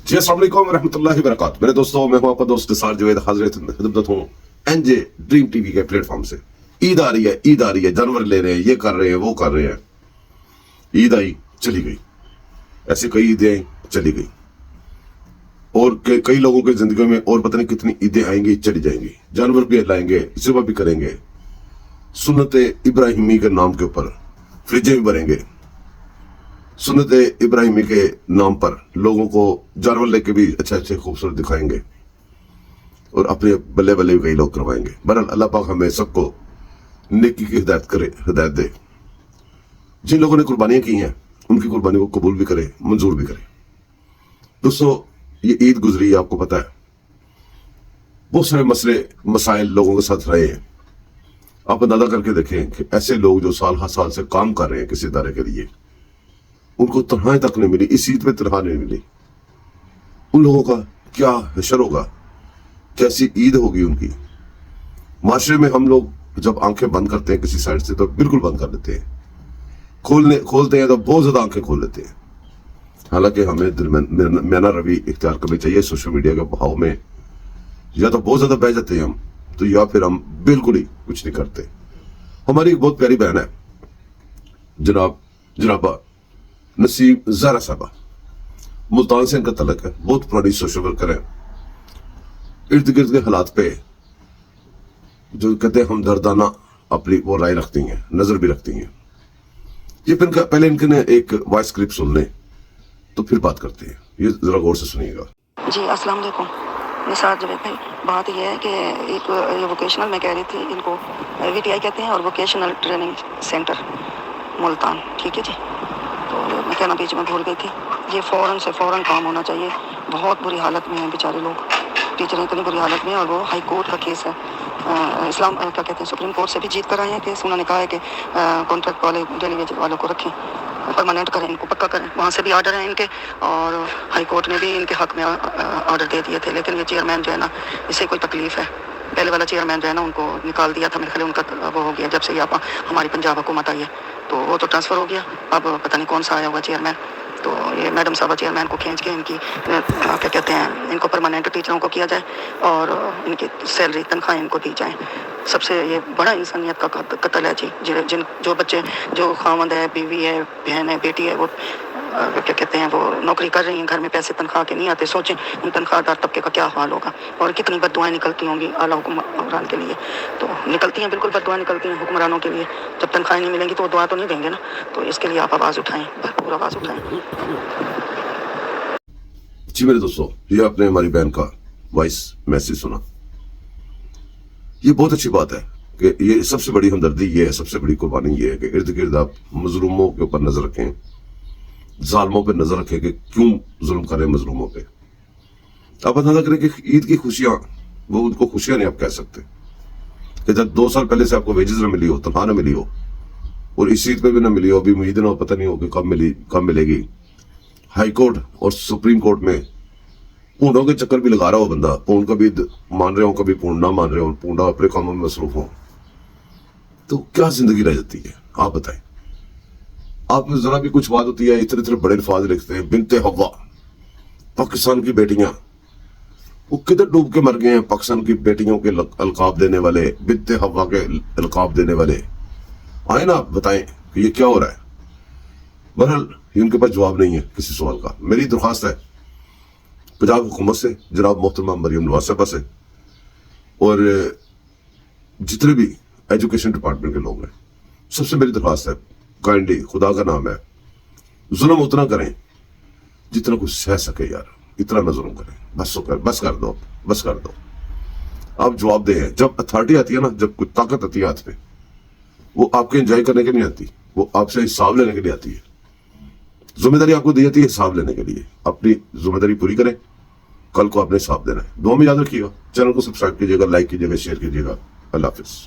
जी अस्सलाम वालेकुम रहमतुल्लाहि व बरकातहू। मेरे दोस्तों, मैं हूं आपका दोस्त निसार जावेद, हाजिर खिदमत हूं एनजे ड्रीम टीवी के प्लेटफॉर्म से। ईद आ रही है, जानवर ले रहे हैं, ये कर रहे हैं, वो कर रहे हैं। ईद आई, चली गई। ऐसे कई ईदें आई, चली गई। और कई लोगों की जिंदगी में और पता नहीं कितनी ईदें आएंगी, चली जाएंगी। जानवर भी लाएंगे, सेवा भी करेंगे, सुन्नत इब्राहिमी के नाम के ऊपर फ्रिजें भी भरेंगे, सुन्नत इब्राहिमी के नाम पर लोगों को जानवर लेके भी अच्छे खूबसूरत दिखाएंगे और अपने बल्ले बल्ले भी कई लोग करवाएंगे। बहरहाल अल्लाह पाक हमें सबको नेकी की हिदायत दे। जिन लोगों ने कुर्बानियां की हैं उनकी कुर्बानी को कबूल भी करे, मंजूर भी करे। दोस्तों, ये ईद गुजरी, आपको पता है बहुत सारे मसले मसाइल लोगों के साथ रहे हैं। आप अंदाजा करके देखें कि ऐसे लोग जो साल हर साल से काम कर रहे हैं किसी इदारे के लिए, उनको तनख्वाही तक नहीं मिली, इस ईद में तनख्वाह नहीं मिली। उन लोगों का क्या हशर होगा, कैसी ईद होगी उनकी। माशरे में हम लोग जब आंखें बंद करते हैं किसी साइड से तो बिल्कुल बंद कर लेते हैं, खोलते हैं तो बहुत ज्यादा आंखें खोल लेते हैं। हालांकि हमें दरमियाना रवि इख्तियार करनी चाहिए। सोशल मीडिया के बहाव में या तो बहुत ज्यादा बह जाते हैं हम, तो या फिर हम बिल्कुल ही कुछ नहीं करते। हमारी एक बहुत प्यारी बहन है, जनाबा नसीब ज़हरा साहबा, मुल्तान से इनका तलक है, बहुत पुरानी सोशल वर्कर है। इर्द गिर्द के हालात पे जो कहते हैं हमदर्दाना अपनी वो राय रखती हैं, नजर भी रखती हैं। ये पहले इनके ने एक वॉइस क्लिप सुन लें तो फिर बात करते हैं। ये जरा गौर से सुनिएगा। जी अस्सलाम वालेकुम निसार जावेद भाई, बात यह है कि एक ये वोकेशनल मैं कह रही थी, इनको VTI कहते हैं और वोकेशनल ट्रेनिंग सेंटर मुल्तान, ठीक है जी। तो मैं कहना बीच में भूल गई थी, ये फ़ौरन काम होना चाहिए। बहुत बुरी हालत में हैं बेचारे लोग, टीचर इतनी बुरी हालत में हैं। और वो हाई कोर्ट का केस है, इस्लाम क्या कहते हैं, सुप्रीम कोर्ट से भी जीत कर आए हैं केस। उन्होंने कहा है कि कॉन्ट्रैक्ट वाले डेली वेज वालों को रखें, परमानेंट करें, इनको पक्का करें। वहाँ से भी आर्डर हैं इनके, और हाई कोर्ट ने भी इनके हक में आर्डर दे दिए थे। लेकिन ये चेयरमैन जो है ना, इससे कोई तकलीफ है। पहले वाला चेयरमैन जो है ना, उनको निकाल दिया था, मेरे ख्याल उनका वो हो गया जब से ये हमारी पंजाब हुकूमत आई है, तो वो तो ट्रांसफ़र हो गया। अब पता नहीं कौन सा आया हुआ चेयरमैन। तो ये मैडम साहबा चेयरमैन को खींच के इनकी क्या कहते हैं, इनको परमानेंट टीचरों को किया जाए और इनकी सैलरी तनख्वाह इनको दी जाए। सबसे ये बड़ा इंसानियत का कत्ल है जी। जो बच्चे, जो खामद है, बीवी है, बहन है, बेटी है, वो क्या कहते हैं, वो नौकरी कर रही हैं, घर में पैसे तनख्वाह के नहीं आते। सोचें उन तनख्वाहदार तबके का क्या हाल होगा और कितनी बद्दुआएं निकलती होंगी आला हुक्मरान के लिए। तो निकलती हैं, बिल्कुल बद्दुआएं निकलती हैं हुक्मरानों के लिए। जब तनख्वाहें नहीं मिलेंगी तो वो दुआ तो नहीं देंगे ना। तो इसके लिए आप आवाज़ उठाएं, भरपूर आवाज़ उठाएं। जी मेरे दोस्तों, ये आपने हमारी बहन का वॉइस मैसेज सुना। ये बहुत अच्छी बात है कि ये सबसे बड़ी हमदर्दी ये है, सबसे बड़ी कुर्बानी ये है कि इर्द गिर्द आप मजलूमों के ऊपर नजर रखें, जालिमों पे नजर रखें कि क्यों जुल्म कर रहे हैं मजलूमों पे। आप अंदाजा करें कि ईद की खुशियां, वो उनको खुशियां नहीं आप कह सकते कि जब 2 साल पहले से आपको वेजेस ना मिली हो, तनख्वाह ना मिली हो, और इस ईद पे भी ना मिली हो, अभी उम्मीद ना हो, पता नहीं हो कि कब मिलेगी। हाई कोर्ट और सुप्रीम कोर्ट में पूंडों के चक्कर भी लगा रहा हो बंदा, पूंड कभी मान रहे हो, कभी पूंड ना मान रहे हो, पूंडा अपने कामों में मसरूफ हो, तो क्या जिंदगी रह जाती है। आप बताएं, आप में जरा भी कुछ बात होती है, इतने बड़े अल्फाज लिखते हैं, बिनते हवा, पाकिस्तान की बेटियां, वो किधर डूब के मर गए हैं। पाकिस्तान की बेटियों के अलकाब देने वाले, बिनते हवा के अलकाब देने वाले, आए ना आप बताएं कि ये क्या हो रहा है। बहरहाल उनके पास जवाब नहीं है किसी सवाल का। मेरी दरख्वास्त है पंजाब हुकूमत से, जनाब मोहतरमा मरियम नवाज साहबा से, और जितने भी एजुकेशन डिपार्टमेंट के लोग हैं, सबसे मेरी दरख्वास्त है, काइंडली, खुदा का नाम है, जुल्म उतना करें जितना कुछ सह सके यार, इतना ना जुल्म करें। बस कर दो। आप जवाब दें। जब अथॉरिटी आती है ना, जब कोई ताकत आती है हाथ में, वो आपके एंजॉय करने के लिए आती, वो आपसे हिसाब लेने के लिए आती है। जिम्मेदारी आपको दी जाती है हिसाब लेने के लिए। अपनी जिम्मेदारी पूरी करें, कल को आपने हिसाब देना है। दुआ में याद रखिएगा। चैनल को सब्सक्राइब कीजिएगा, लाइक कीजिएगा, शेयर कीजिएगा। अल्लाह हाफिज।